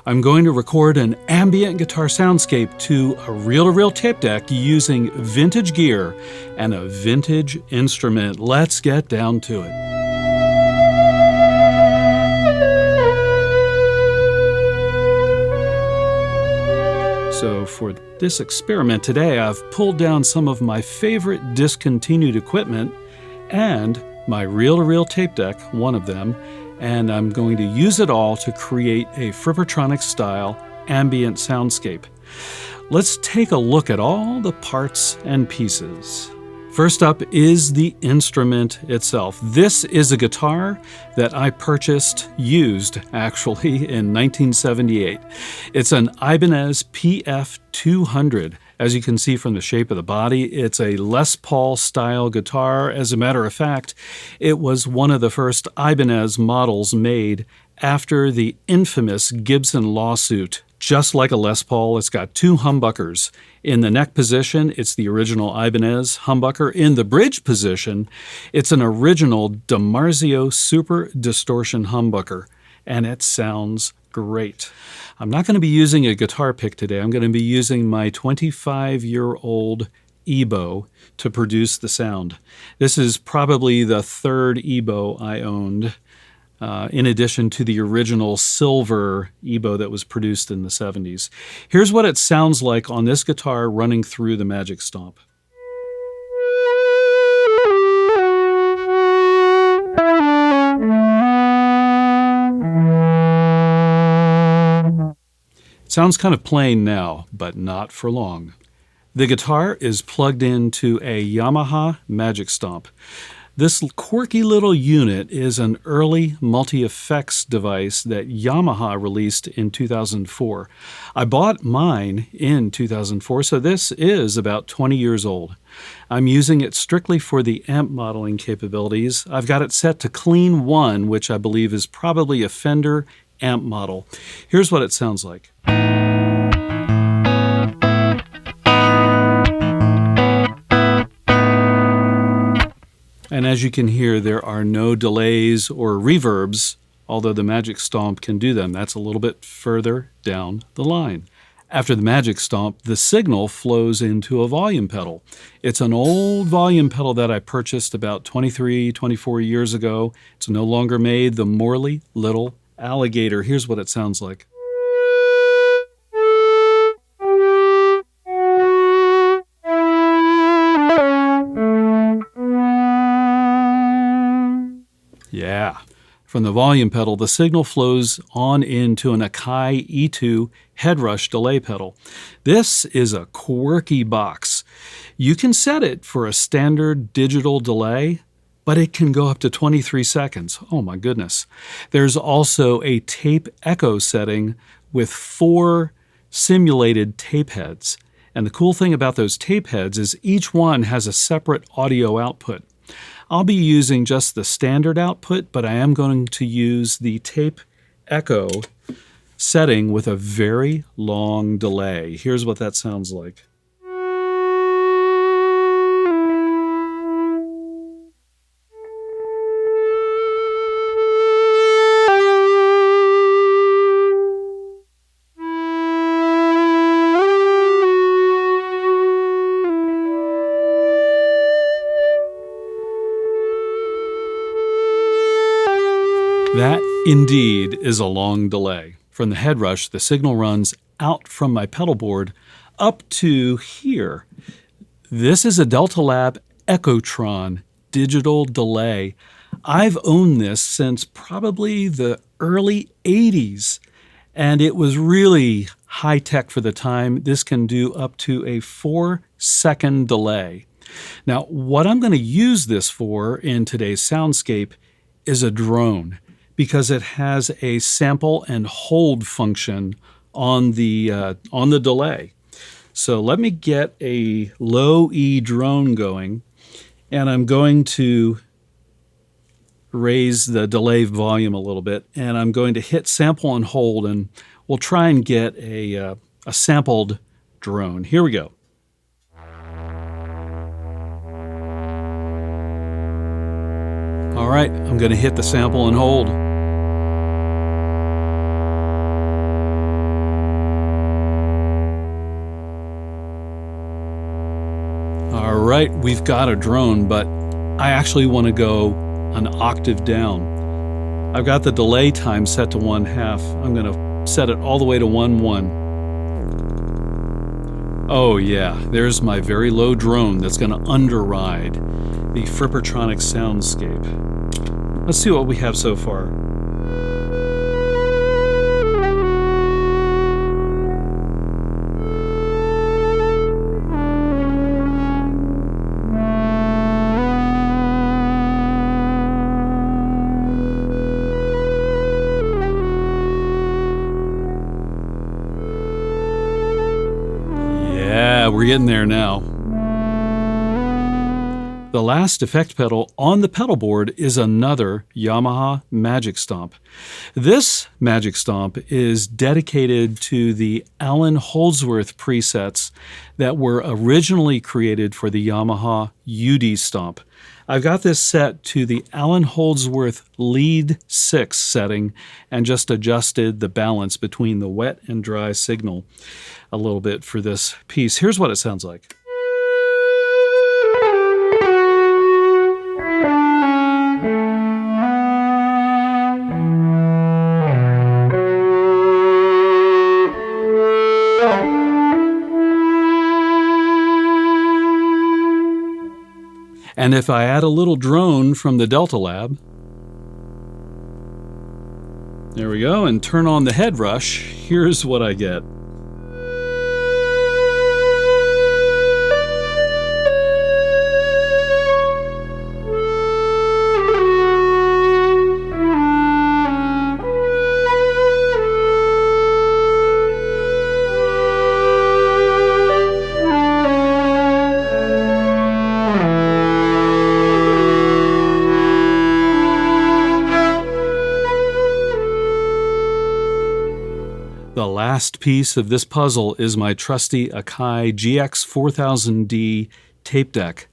I'm going to record an ambient guitar soundscape to a reel-to-reel tape deck using vintage gear and a vintage instrument. Let's get down to it. So for this experiment today, I've pulled down some of my favorite discontinued equipment and my reel-to-reel tape deck, one of them, and I'm going to use it all to create a Frippertronic-style ambient soundscape. Let's take a look at all the parts and pieces. First up is the instrument itself. This is a guitar that I purchased, used actually, in 1978. It's an Ibanez PF200. As you can see from the shape of the body, it's a Les Paul style guitar. As a matter of fact, it was one of the first Ibanez models made after the infamous Gibson lawsuit. Just like a Les Paul, it's got two humbuckers. In the neck position, it's the original Ibanez humbucker. In the bridge position, it's an original DiMarzio Super Distortion humbucker, and it sounds great. I'm not going to be using a guitar pick today. I'm going to be using my 25-year-old EBO to produce the sound. This is probably the third EBO I owned, in addition to the original silver EBO that was produced in the 70s. Here's what it sounds like on this guitar running through the Magic Stomp. It sounds kind of plain now, but not for long. The guitar is plugged into a Yamaha Magic Stomp. This quirky little unit is an early multi-effects device that Yamaha released in 2004. I bought mine in 2004, so this is about 20 years old. I'm using it strictly for the amp modeling capabilities. I've got it set to Clean 1, which I believe is probably a Fender amp model. Here's what it sounds like. And as you can hear, there are no delays or reverbs, although the Magic Stomp can do them. That's a little bit further down the line. After the Magic Stomp, the signal flows into a volume pedal. It's an old volume pedal that I purchased about 23, 24 years ago. It's no longer made, the Morley Little Alligator. Here's what it sounds like. Yeah. From the volume pedal, the signal flows on into an Akai E2 headrush delay pedal. This is a quirky box. You can set it for a standard digital delay, but it can go up to 23 seconds. Oh my goodness. There's also a tape echo setting with 4 simulated tape heads. And the cool thing about those tape heads is each one has a separate audio output. I'll be using just the standard output, but I am going to use the tape echo setting with a very long delay. Here's what that sounds like. That, indeed, is a long delay. From the headrush, the signal runs out from my pedal board up to here. This is a Delta Lab Echotron digital delay. I've owned this since probably the early 80s, and it was really high-tech for the time. This can do up to a 4-second delay. Now, what I'm going to use this for in today's soundscape is a drone, because it has a sample and hold function on the delay. So let me get a low E drone going, and I'm going to raise the delay volume a little bit, and I'm going to hit sample and hold, and we'll try and get a sampled drone. Here we go. All right, I'm going to hit the sample and hold. right, we've got a drone, but I actually want to go an octave down. I've got the delay time set to 1/2. I'm going to set it all the way to 1/1. Oh yeah, there's my very low drone that's going to underride the Frippertronic soundscape. Let's see what we have so far. Yeah, we're getting there now. The last effect pedal on the pedal board is another Yamaha Magic Stomp. This Magic Stomp is dedicated to the Alan Holdsworth presets that were originally created for the Yamaha UD Stomp. I've got this set to the Alan Holdsworth Lead 6 setting and just adjusted the balance between the wet and dry signal a little bit for this piece. Here's what it sounds like. And if I add a little drone from the Delta Lab, there we go, and turn on the head rush, here's what I get. The last piece of this puzzle is my trusty Akai GX4000D tape deck.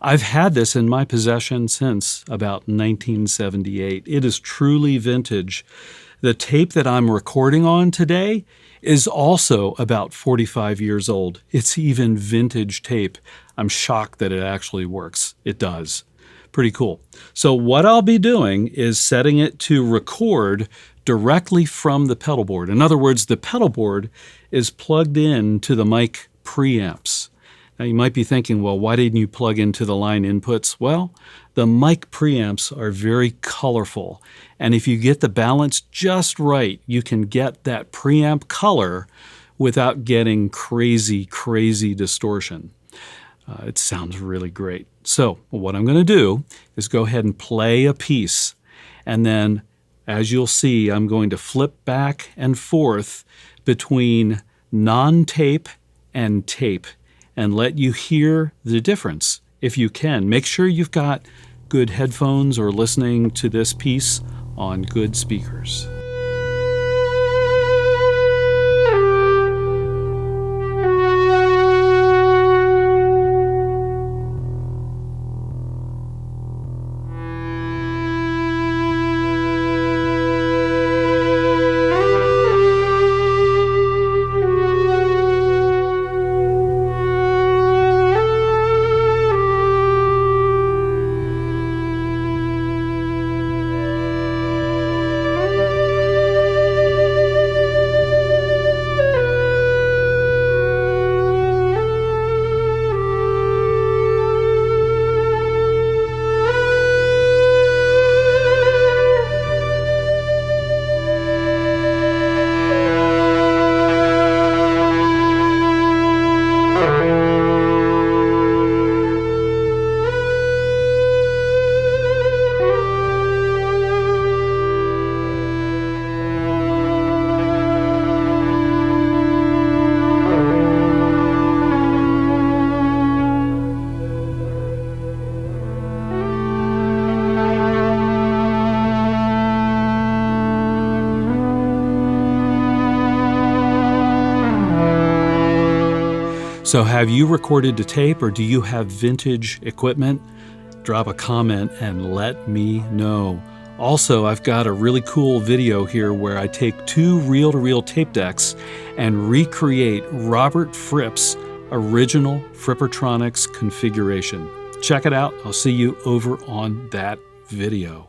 I've had this in my possession since about 1978. It is truly vintage. The tape that I'm recording on today is also about 45 years old. It's even vintage tape. I'm shocked that it actually works. It does. Pretty cool. So what I'll be doing is setting it to record directly from the pedal board. In other words, the pedal board is plugged in to the mic preamps. Now you might be thinking, well, why didn't you plug into the line inputs? Well, the mic preamps are very colorful. And if you get the balance just right, you can get that preamp color without getting crazy, crazy distortion. It sounds really great. So what I'm going to do is go ahead and play a piece. And then, as you'll see, I'm going to flip back and forth between non-tape and tape and let you hear the difference if you can. Make sure you've got good headphones or listening to this piece on good speakers. So have you recorded to tape or do you have vintage equipment? Drop a comment and let me know. Also, I've got a really cool video here where I take two reel-to-reel tape decks and recreate Robert Fripp's original Frippertronics configuration. Check it out. I'll see you over on that video.